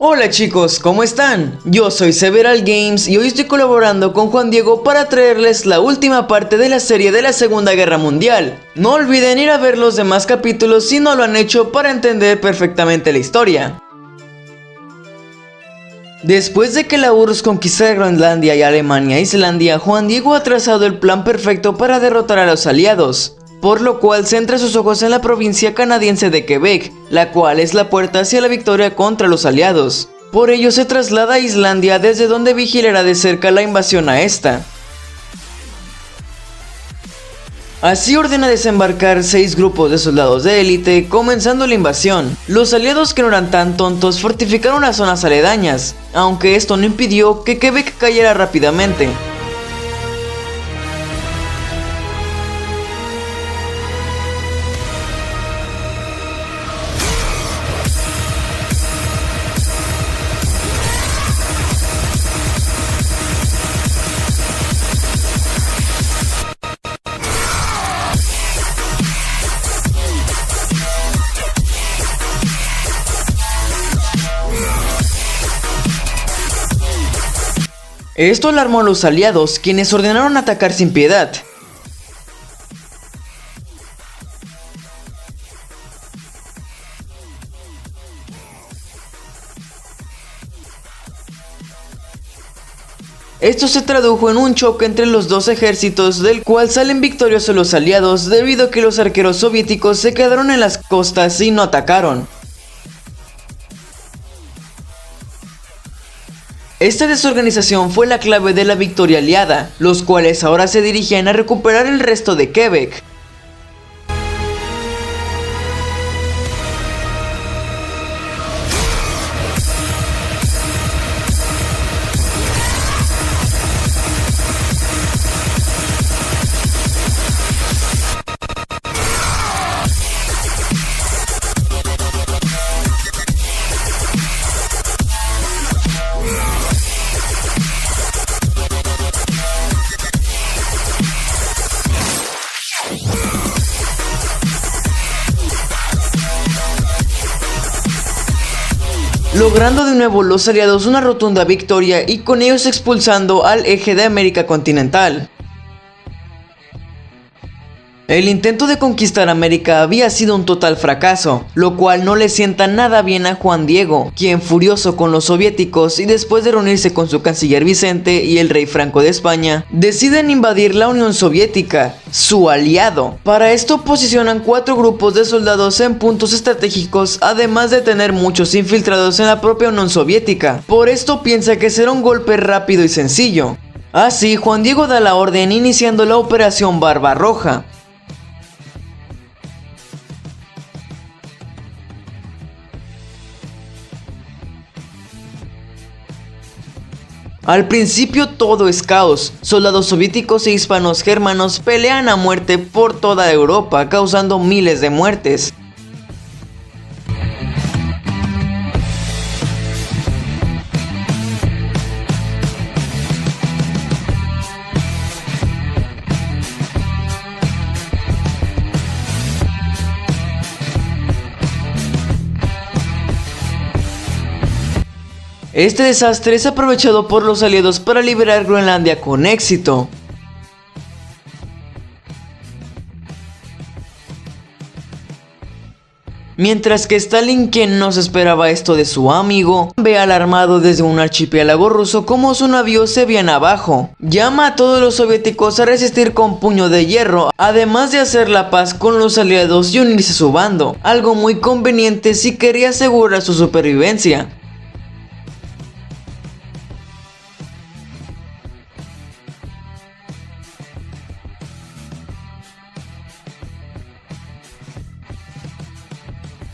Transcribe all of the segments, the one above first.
Hola chicos, ¿cómo están? Yo soy Several Games y hoy estoy colaborando con Juan Diego para traerles la última parte de la serie de la Segunda Guerra Mundial. No olviden ir a ver los demás capítulos si no lo han hecho para entender perfectamente la historia. Después de que la URSS conquistara Groenlandia y Alemania e Islandia, Juan Diego ha trazado el plan perfecto para derrotar a los aliados, por lo cual centra sus ojos en la provincia canadiense de Quebec, la cual es la puerta hacia la victoria contra los aliados. Por ello se traslada a Islandia, desde donde vigilará de cerca la invasión a esta. Así ordena desembarcar 6 grupos de soldados de élite, comenzando la invasión. Los aliados, que no eran tan tontos, fortificaron las zonas aledañas, aunque esto no impidió que Quebec cayera rápidamente. Esto alarmó a los aliados, quienes ordenaron atacar sin piedad. Esto se tradujo en un choque entre los dos ejércitos, del cual salen victoriosos los aliados debido a que los arqueros soviéticos se quedaron en las costas y no atacaron. Esta desorganización fue la clave de la victoria aliada, los cuales ahora se dirigían a recuperar el resto de Quebec. Logrando de nuevo los aliados una rotunda victoria y con ellos expulsando al eje de América continental. El intento de conquistar América había sido un total fracaso, lo cual no le sienta nada bien a Juan Diego, quien, furioso con los soviéticos y después de reunirse con su canciller Vicente y el rey Franco de España, deciden invadir la Unión Soviética, su aliado. Para esto posicionan 4 grupos de soldados en puntos estratégicos, además de tener muchos infiltrados en la propia Unión Soviética. Por esto piensa que será un golpe rápido y sencillo. Así, Juan Diego da la orden, iniciando la Operación Barbarroja. Al principio todo es caos, soldados soviéticos e hispanos germanos pelean a muerte por toda Europa, causando miles de muertes. Este desastre es aprovechado por los aliados para liberar Groenlandia con éxito. Mientras que Stalin, quien no se esperaba esto de su amigo, ve alarmado desde un archipiélago ruso como su navío se viene abajo. Llama a todos los soviéticos a resistir con puño de hierro, además de hacer la paz con los aliados y unirse a su bando, algo muy conveniente si quería asegurar su supervivencia.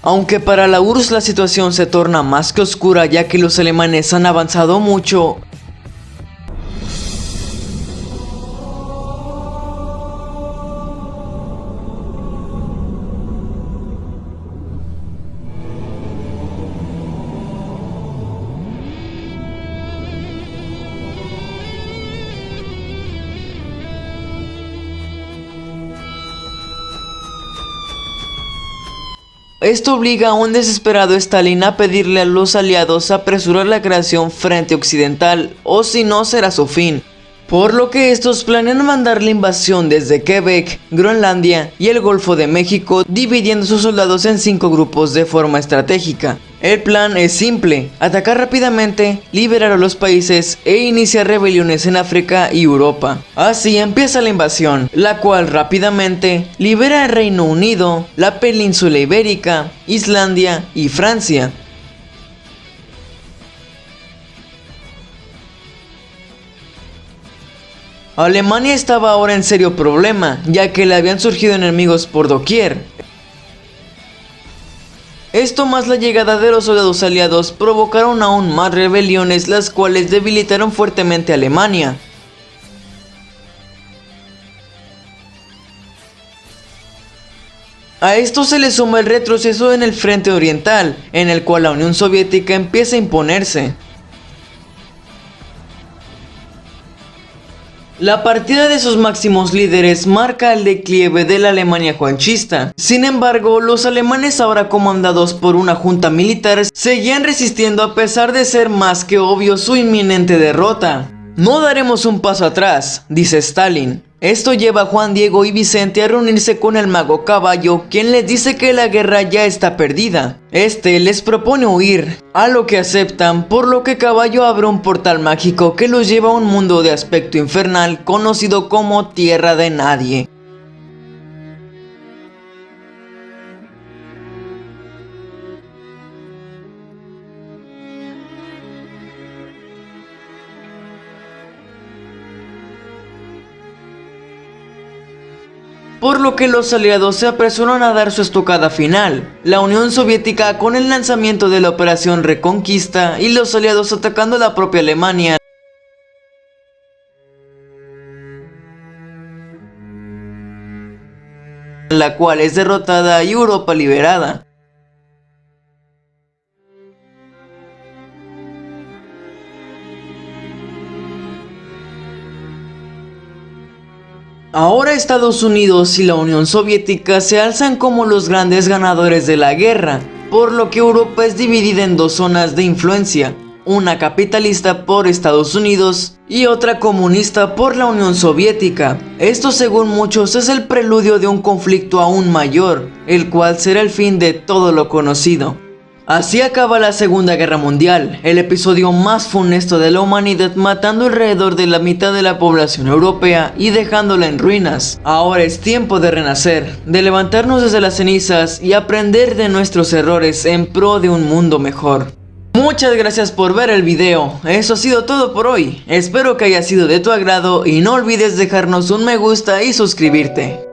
Aunque para la URSS la situación se torna más que oscura, ya que los alemanes han avanzado mucho. Esto obliga a un desesperado Stalin a pedirle a los aliados apresurar la creación frente occidental, o si no será su fin. Por lo que estos planean mandar la invasión desde Quebec, Groenlandia y el Golfo de México, dividiendo sus soldados en 5 grupos de forma estratégica. El plan es simple: atacar rápidamente, liberar a los países e iniciar rebeliones en África y Europa. Así empieza la invasión, la cual rápidamente libera el Reino Unido, la península ibérica, Islandia y Francia. Alemania estaba ahora en serio problema, ya que le habían surgido enemigos por doquier. Esto más la llegada de los soldados aliados provocaron aún más rebeliones, las cuales debilitaron fuertemente a Alemania. A esto se le suma el retroceso en el frente oriental, en el cual la Unión Soviética empieza a imponerse. La partida de sus máximos líderes marca el declive de la Alemania juanchista. Sin embargo, los alemanes, ahora comandados por una junta militar, seguían resistiendo a pesar de ser más que obvio su inminente derrota. No daremos un paso atrás, dice Stalin. Esto lleva a Juan Diego y Vicente a reunirse con el mago Caballo, quien les dice que la guerra ya está perdida. Este les propone huir, a lo que aceptan, por lo que Caballo abre un portal mágico que los lleva a un mundo de aspecto infernal conocido como Tierra de Nadie. Por lo que los aliados se apresuran a dar su estocada final, la Unión Soviética con el lanzamiento de la Operación Reconquista y los aliados atacando a la propia Alemania, la cual es derrotada y Europa liberada. Ahora Estados Unidos y la Unión Soviética se alzan como los grandes ganadores de la guerra, por lo que Europa es dividida en 2 zonas de influencia, una capitalista por Estados Unidos y otra comunista por la Unión Soviética. Esto, según muchos, es el preludio de un conflicto aún mayor, el cual será el fin de todo lo conocido. Así acaba la Segunda Guerra Mundial, el episodio más funesto de la humanidad, matando alrededor de la mitad de la población europea y dejándola en ruinas. Ahora es tiempo de renacer, de levantarnos desde las cenizas y aprender de nuestros errores en pro de un mundo mejor. Muchas gracias por ver el video, eso ha sido todo por hoy, espero que haya sido de tu agrado y no olvides dejarnos un me gusta y suscribirte.